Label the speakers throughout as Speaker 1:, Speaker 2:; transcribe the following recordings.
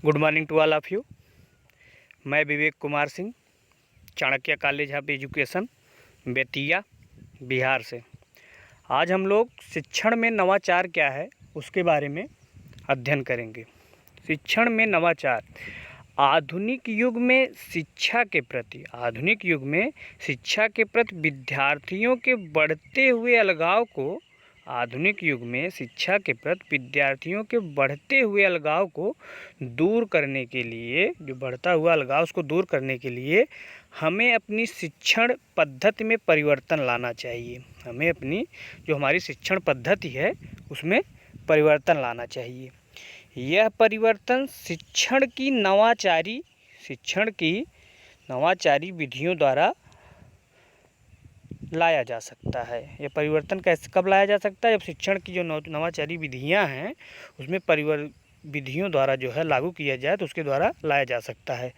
Speaker 1: Good morning to all of you. मैं Vivek Kumar Singh, Chanakya college of education, Bettiah, Bihar से। आज हम लोग शिक्षण में नवाचार क्या है उसके बारे में अध्ययन करेंगे। शिक्षण में नवाचार आधुनिक युग में शिक्षा के प्रति विद्यार्थियों के बढ़ते हुए अलगाव को दूर करने के लिए, जो बढ़ता हुआ अलगाव उसको दूर करने के लिए हमें अपनी शिक्षण पद्धति में परिवर्तन लाना चाहिए। जो हमारी शिक्षण पद्धति है उसमें परिवर्तन लाना चाहिए। यह परिवर्तन शिक्षण की नवाचारी विधियों द्वारा लाया जा सकता है। यह परिवर्तन कब लाया जा सकता है? जब शिक्षण की जो नवाचारी विधियां हैं उसमें विधियों द्वारा जो है लागू किया जाए तो उसके द्वारा लाया जा सकता है।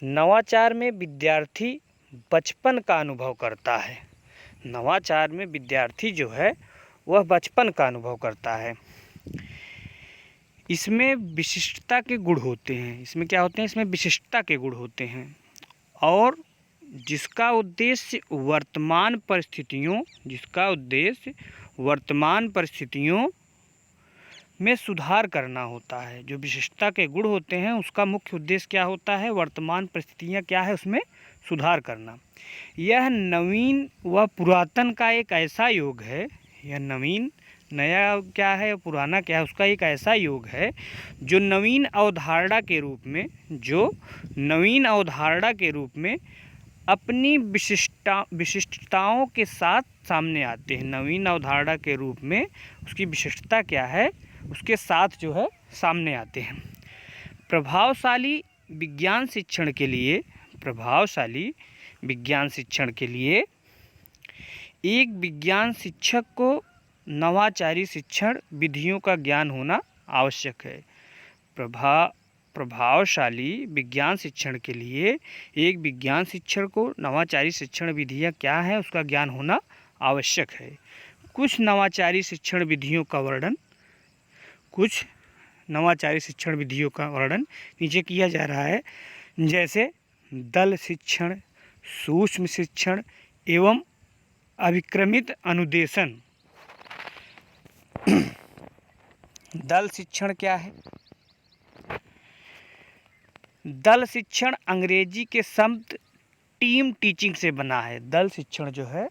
Speaker 1: नवाचार में विद्यार्थी बचपन का अनुभव करता है। नवाचार में विद्यार्थी जो है वह बचपन का अनुभव करता है। इसमें विशिष्टता के गुण होते हैं। इसमें विशिष्टता के गुण होते हैं और जिसका उद्देश्य वर्तमान परिस्थितियों में सुधार करना होता है। जो विशिष्टता के गुण होते हैं उसका मुख्य उद्देश्य क्या होता है? वर्तमान परिस्थितियाँ क्या है उसमें सुधार करना। यह नवीन व पुरातन का एक ऐसा योग है। यह नवीन, नया क्या है, पुराना क्या है, उसका एक ऐसा योग है जो नवीन अवधारणा के रूप में अपनी विशिष्टताओं के साथ सामने आते हैं। नवीन अवधारणा के रूप में उसकी विशिष्टता क्या है उसके साथ जो है सामने आते हैं। प्रभावशाली विज्ञान शिक्षण के लिए एक विज्ञान शिक्षक को नवाचारी शिक्षण विधियों का ज्ञान होना आवश्यक है। प्रभावशाली विज्ञान शिक्षण के लिए एक विज्ञान शिक्षक को नवाचारी शिक्षण विधियाँ क्या है उसका ज्ञान होना आवश्यक है। कुछ नवाचारी शिक्षण विधियों का वर्णन नीचे किया जा रहा है, जैसे दल शिक्षण, सूक्ष्म शिक्षण एवं अभिक्रमित अनुदेशन। दल शिक्षण क्या है? दल शिक्षण अंग्रेजी के शब्द टीम टीचिंग से बना है। दल शिक्षण जो है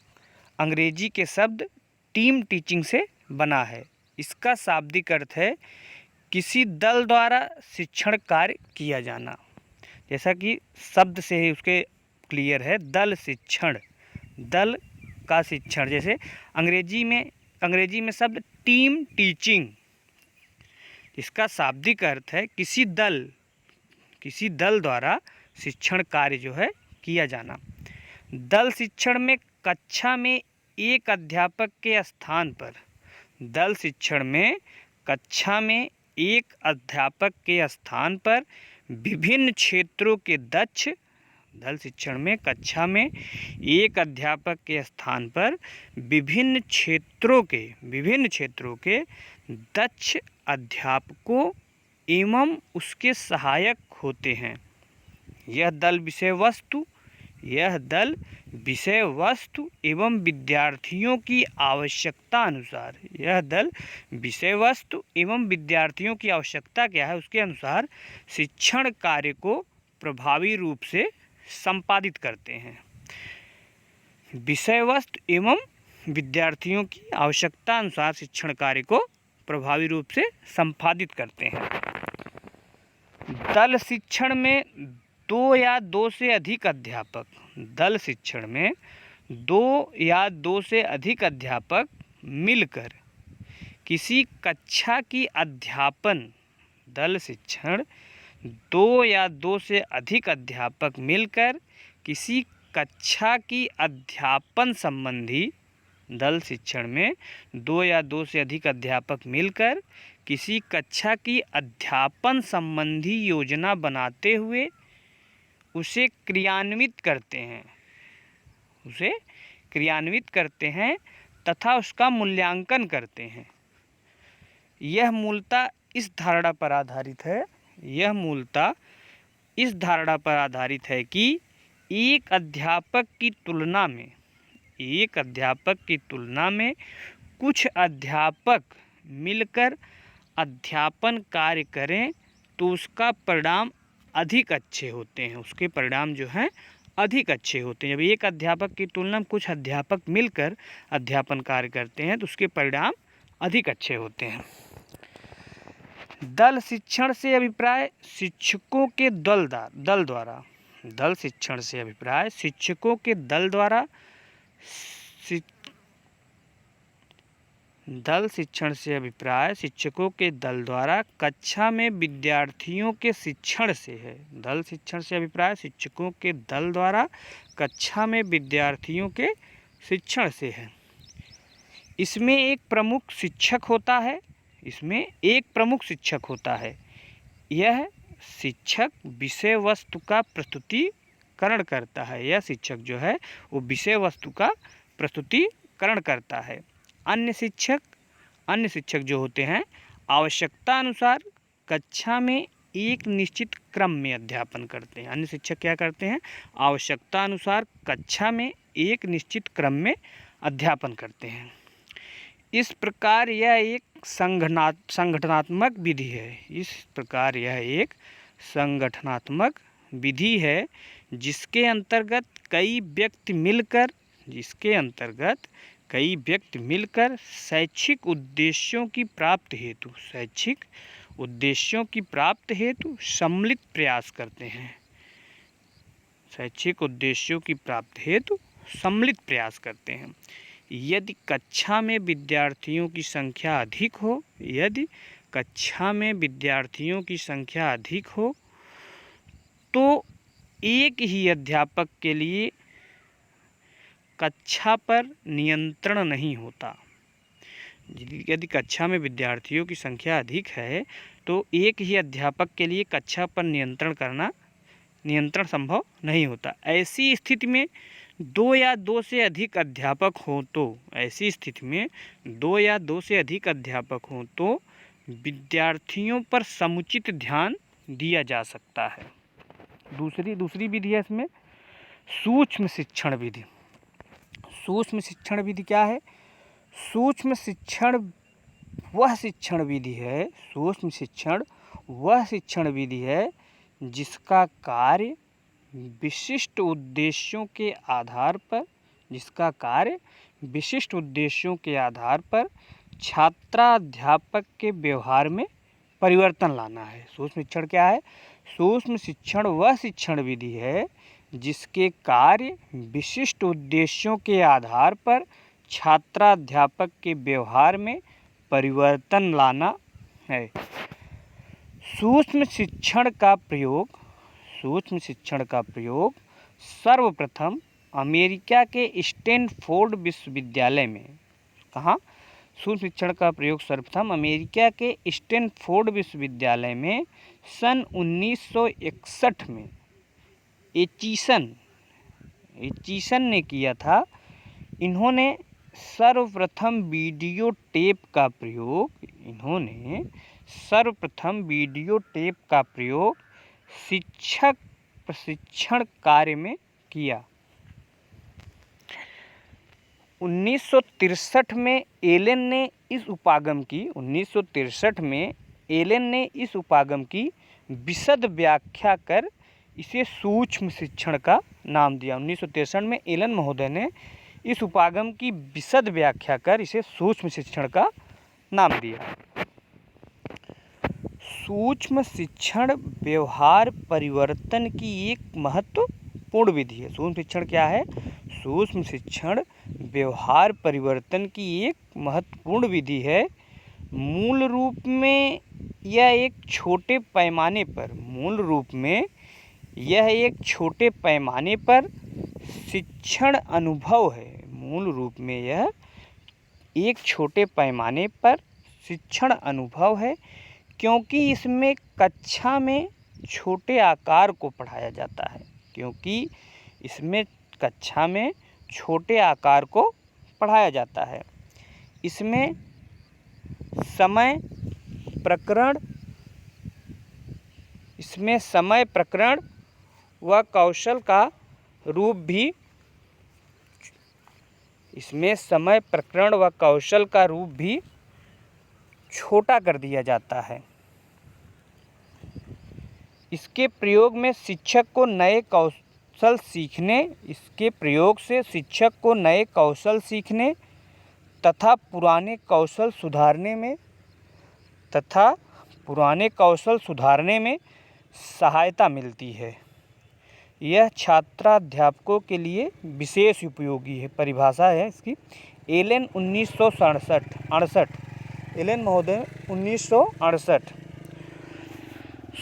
Speaker 1: अंग्रेजी के शब्द टीम टीचिंग से बना है। इसका शाब्दिक अर्थ है किसी दल द्वारा शिक्षण कार्य किया जाना। जैसा कि शब्द से ही उसके क्लियर है, दल शिक्षण, दल का शिक्षण। जैसे अंग्रेजी में शब्द टीम टीचिंग, इसका शाब्दिक अर्थ है किसी दल द्वारा शिक्षण कार्य जो है किया जाना। दल शिक्षण में कक्षा में एक अध्यापक के स्थान पर विभिन्न क्षेत्रों के दक्ष अध्यापकों एवं उसके सहायक होते हैं। यह दल विषय वस्तु एवं विद्यार्थियों की आवश्यकता क्या है उसके अनुसार शिक्षण कार्य को प्रभावी रूप से संपादित करते हैं। विषय वस्तु एवं विद्यार्थियों की आवश्यकता अनुसार शिक्षण कार्य को प्रभावी रूप से संपादित करते हैं। दल शिक्षण में दो या दो से अधिक अध्यापक मिलकर किसी कक्षा की अध्यापन संबंधी दल शिक्षण में 2 या 2 से अधिक अध्यापक मिलकर किसी कक्षा की अध्यापन संबंधी योजना बनाते हुए उसे क्रियान्वित करते हैं तथा उसका मूल्यांकन करते हैं। यह मूलतः इस धारणा पर आधारित है यह मूलतः इस धारणा पर आधारित है कि एक अध्यापक की तुलना में कुछ अध्यापक मिलकर अध्यापन कार्य करें तो उसका परिणाम अधिक अच्छे होते हैं। उसके परिणाम जो हैं अधिक अच्छे होते हैं। जब एक अध्यापक की तुलना में कुछ अध्यापक मिलकर अध्यापन कार्य करते हैं तो उसके परिणाम अधिक अच्छे होते हैं। दल शिक्षण से अभिप्राय शिक्षकों के दल द्वारा दल शिक्षण से अभिप्राय शिक्षकों के दल द्वारा दल शिक्षण से अभिप्राय शिक्षकों के दल द्वारा कक्षा में विद्यार्थियों के शिक्षण से है। दल शिक्षण से अभिप्राय शिक्षकों के दल द्वारा कक्षा में विद्यार्थियों के शिक्षण से है। इसमें एक प्रमुख शिक्षक होता है। यह शिक्षक विषय वस्तु का प्रस्तुतिकरण करता है। यह शिक्षक जो है वो विषय वस्तु का प्रस्तुतिकरण करता है। अन्य शिक्षक जो होते हैं आवश्यकता अनुसार कक्षा में एक निश्चित क्रम में अध्यापन करते हैं। अन्य शिक्षक क्या करते हैं? आवश्यकता अनुसार कक्षा में एक निश्चित क्रम में अध्यापन करते हैं। इस प्रकार यह एक संगठनात्मक विधि है। जिसके अंतर्गत कई व्यक्ति मिलकर शैक्षिक उद्देश्यों की प्राप्ति हेतु सम्मिलित प्रयास करते हैं। यदि कक्षा में विद्यार्थियों की संख्या अधिक हो तो एक ही अध्यापक के लिए कक्षा पर नियंत्रण नहीं होता। यदि कक्षा में विद्यार्थियों की संख्या अधिक है तो एक ही अध्यापक के लिए कक्षा पर नियंत्रण संभव नहीं होता। ऐसी स्थिति में दो या दो से अधिक अध्यापक हों तो विद्यार्थियों पर समुचित ध्यान दिया जा सकता है। दूसरी विधि है इसमें सूक्ष्म शिक्षण विधि। सूक्ष्म शिक्षण विधि क्या है? सूक्ष्म शिक्षण वह शिक्षण विधि है जिसका कार्य विशिष्ट उद्देश्यों के आधार पर छात्राध्यापक के व्यवहार में परिवर्तन लाना है। सूक्ष्म शिक्षण क्या है? सूक्ष्म शिक्षण वह शिक्षण विधि है जिसके कार्य विशिष्ट उद्देश्यों के आधार पर छात्राध्यापक के व्यवहार में परिवर्तन लाना है। सूक्ष्म शिक्षण का प्रयोग सर्वप्रथम अमेरिका के स्टैनफोर्ड विश्वविद्यालय में सूक्ष्म शिक्षण का प्रयोग सर्वप्रथम अमेरिका के स्टैनफोर्ड विश्वविद्यालय में सन 1961 में एचिसन ने किया था। इन्होंने सर्वप्रथम वीडियो टेप का प्रयोग शिक्षक प्रशिक्षण कार्य में किया। 1963 में एलन ने इस उपागम की विशद व्याख्या कर इसे सूक्ष्म शिक्षण का नाम दिया। 1963 में एलन महोदय ने इस उपागम की विशद व्याख्या कर इसे सूक्ष्म शिक्षण का नाम दिया। सूक्ष्म शिक्षण व्यवहार परिवर्तन की एक महत्वपूर्ण विधि है। सूक्ष्म शिक्षण क्या है? सूक्ष्म शिक्षण व्यवहार परिवर्तन की एक महत्वपूर्ण विधि है। मूल रूप में यह एक छोटे पैमाने पर शिक्षण अनुभव है। क्योंकि इसमें कक्षा में छोटे आकार को पढ़ाया जाता है। इसमें समय, प्रकरण इसमें समय, प्रकरण व कौशल का रूप भी छोटा कर दिया जाता है। इसके प्रयोग से शिक्षक को नए कौशल सीखने तथा पुराने कौशल सुधारने में सहायता मिलती है। यह छात्राध्यापकों के लिए विशेष उपयोगी है। परिभाषा है इसकी, एलन 1968, एलन महोदय 1968।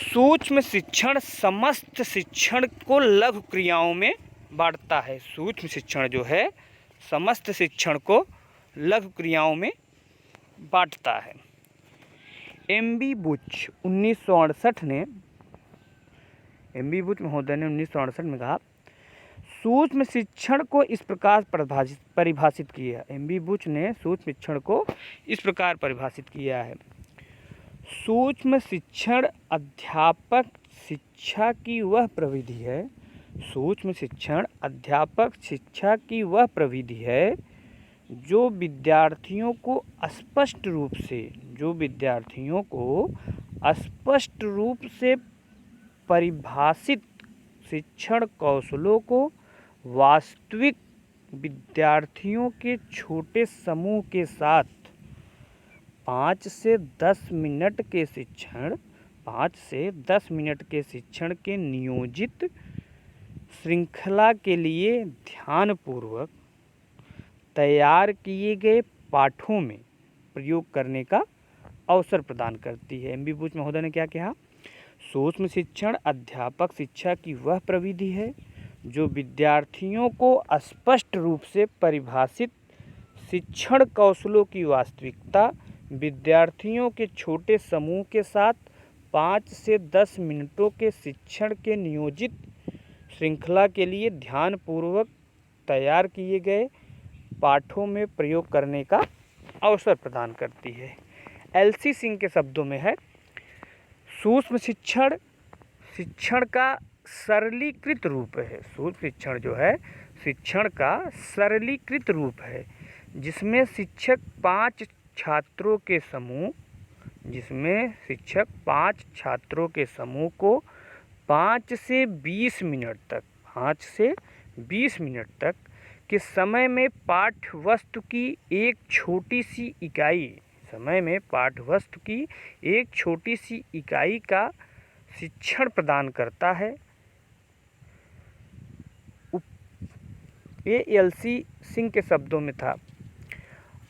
Speaker 1: सूक्ष्म शिक्षण समस्त शिक्षण को लघु क्रियाओं में बांटता है। सूक्ष्म शिक्षण जो है समस्त शिक्षण को लघु क्रियाओं में बांटता है। एम.बी. बुच 1968 महोदय ने 1968 में कहा, सूक्ष्म शिक्षण को इस प्रकार परिभाषित किया। एम.बी. बुच ने सूक्ष्म शिक्षण को इस प्रकार परिभाषित किया है। सूक्ष्म शिक्षण अध्यापक शिक्षा की वह प्रविधि है। सूक्ष्म शिक्षण अध्यापक शिक्षा की वह प्रविधि है जो विद्यार्थियों को स्पष्ट रूप से परिभाषित शिक्षण कौशलों को वास्तविक विद्यार्थियों के छोटे समूह के साथ 5 से 10 मिनट के शिक्षण के नियोजित श्रृंखला के लिए ध्यानपूर्वक तैयार किए गए पाठों में प्रयोग करने का अवसर प्रदान करती है। एम.बी. बुच महोदय ने क्या कहा? सूक्ष्म शिक्षण अध्यापक शिक्षा की वह प्रविधि है जो विद्यार्थियों को स्पष्ट रूप से परिभाषित शिक्षण कौशलों की वास्तविकता विद्यार्थियों के छोटे समूह के साथ 5 से 10 मिनटों के शिक्षण के नियोजित श्रृंखला के लिए ध्यानपूर्वक तैयार किए गए पाठों में प्रयोग करने का अवसर प्रदान करती है। एल.सी. सिंह के शब्दों में है, सूक्ष्म शिक्षण का सरलीकृत रूप है। सूक्ष्म शिक्षण जो है शिक्षण का सरलीकृत रूप है जिसमें शिक्षक 5 छात्रों के समूह को 5 से 20 मिनट तक के समय में पाठ्यवस्तु की एक छोटी सी इकाई का शिक्षण प्रदान करता है। ये एल.सी. सिंह के शब्दों में था।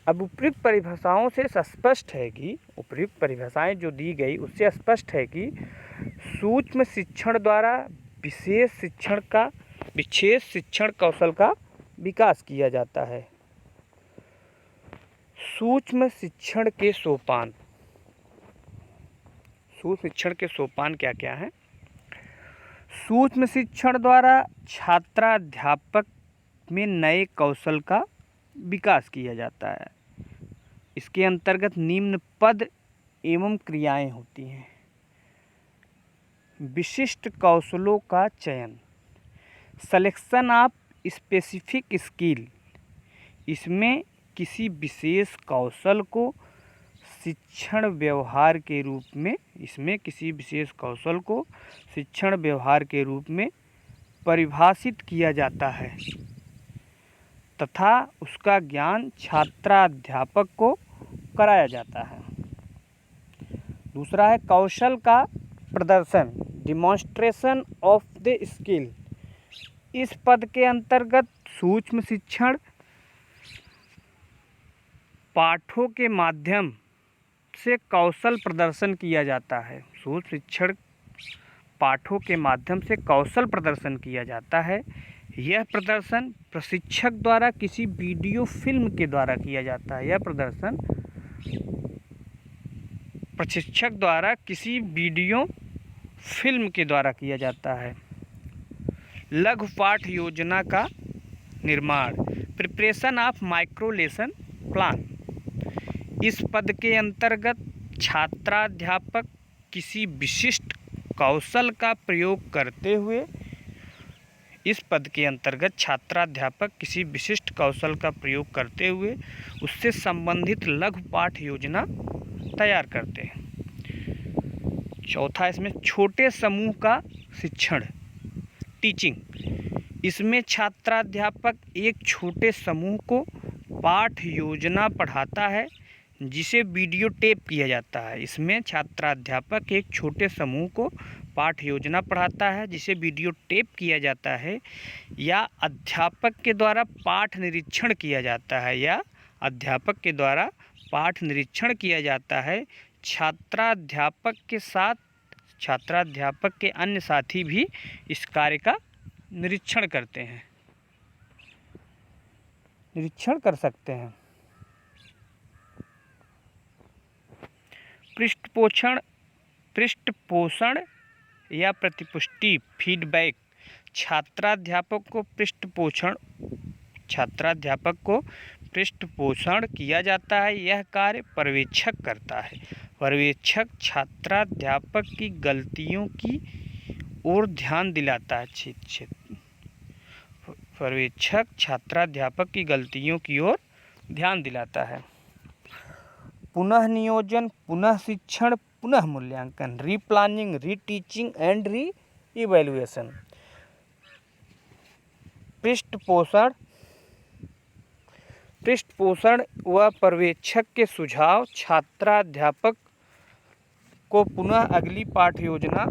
Speaker 1: अब उपयुक्त परिभाषाओं से स्पष्ट है कि उपयुक्त परिभाषाएं जो दी गई उससे स्पष्ट है कि सूक्ष्म शिक्षण द्वारा विशेष शिक्षण कौशल का विकास किया जाता है। सूक्ष्म शिक्षण के सोपान क्या क्या हैं? सूक्ष्म शिक्षण द्वारा छात्राध्यापक में नए कौशल का विकास किया जाता है। इसके अंतर्गत निम्न पद एवं क्रियाएं होती हैं। विशिष्ट कौशलों का चयन, सिलेक्शन ऑफ स्पेसिफिक स्किल। इसमें किसी विशेष कौशल को शिक्षण व्यवहार के रूप में परिभाषित किया जाता है तथा उसका ज्ञान छात्राध्यापक को कराया जाता है। दूसरा है कौशल का प्रदर्शन, डिमॉन्स्ट्रेशन ऑफ द स्किल। इस पद के अंतर्गत सूक्ष्म शिक्षण पाठों के माध्यम से कौशल प्रदर्शन किया जाता है। सूक्ष्म शिक्षण पाठों के माध्यम से कौशल प्रदर्शन किया जाता है। यह प्रदर्शन प्रशिक्षक द्वारा किसी वीडियो फिल्म के द्वारा किया जाता है। यह प्रदर्शन प्रशिक्षक द्वारा किसी वीडियो फिल्म के द्वारा किया जाता है। लघु पाठ योजना का निर्माण, preparation of micro lesson plan. इस पद के अंतर्गत छात्राध्यापक किसी विशिष्ट कौशल का प्रयोग करते हुए, इस पद के अंतर्गत छात्राध्यापक किसी विशिष्ट कौशल का प्रयोग करते हुए उससे संबंधित लघु पाठ योजना तैयार करते हैं। चौथा इसमें छोटे समूह का शिक्षण, टीचिंग। इसमें छात्राध्यापक एक छोटे समूह को पाठ योजना पढ़ाता है जिसे वीडियो टेप किया जाता है। इसमें छात्राध्यापक एक छोटे समूह को पाठ योजना पढ़ाता है जिसे वीडियो टेप किया जाता है या अध्यापक के द्वारा पाठ निरीक्षण किया जाता है छात्राध्यापक के साथ छात्राध्यापक के अन्य साथी भी इस कार्य का निरीक्षण कर सकते हैं। पृष्ठपोषण या प्रतिपुष्टि, फीडबैक। छात्राध्यापक को पृष्ठपोषण किया जाता है। यह कार्य पर्यवेक्षक करता है। पर्यवेक्षक छात्राध्यापक की गलतियों की ओर ध्यान दिलाता है। पर्यवेक्षक छात्राध्यापक की गलतियों की ओर ध्यान दिलाता है। पुनः नियोजन, पुनः शिक्षण, पुनः मूल्यांकन, रीप्लानिंग, रीटीचिंग एंड री इवैल्यूएशन। पृष्ठपोषण व पर्यवेक्षक के सुझाव छात्राध्यापक को पुनः अगली पाठ योजना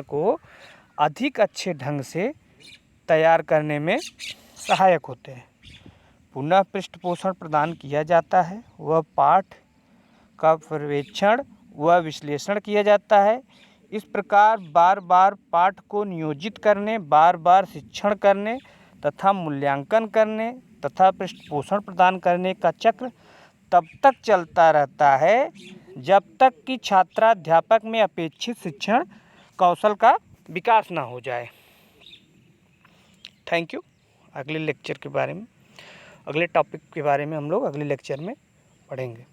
Speaker 1: को अधिक अच्छे ढंग से तैयार करने में सहायक होते हैं। पुनः पृष्ठपोषण प्रदान किया जाता है, वह पाठ का पर्यवेक्षण व विश्लेषण किया जाता है। इस प्रकार बार बार पाठ को नियोजित करने, बार बार शिक्षण करने तथा मूल्यांकन करने तथा पृष्ठपोषण प्रदान करने का चक्र तब तक चलता रहता है जब तक कि छात्राध्यापक में अपेक्षित शिक्षण कौशल का विकास ना हो जाए। Thank you. अगले टॉपिक के बारे में हम लोग अगले लेक्चर में पढ़ेंगे।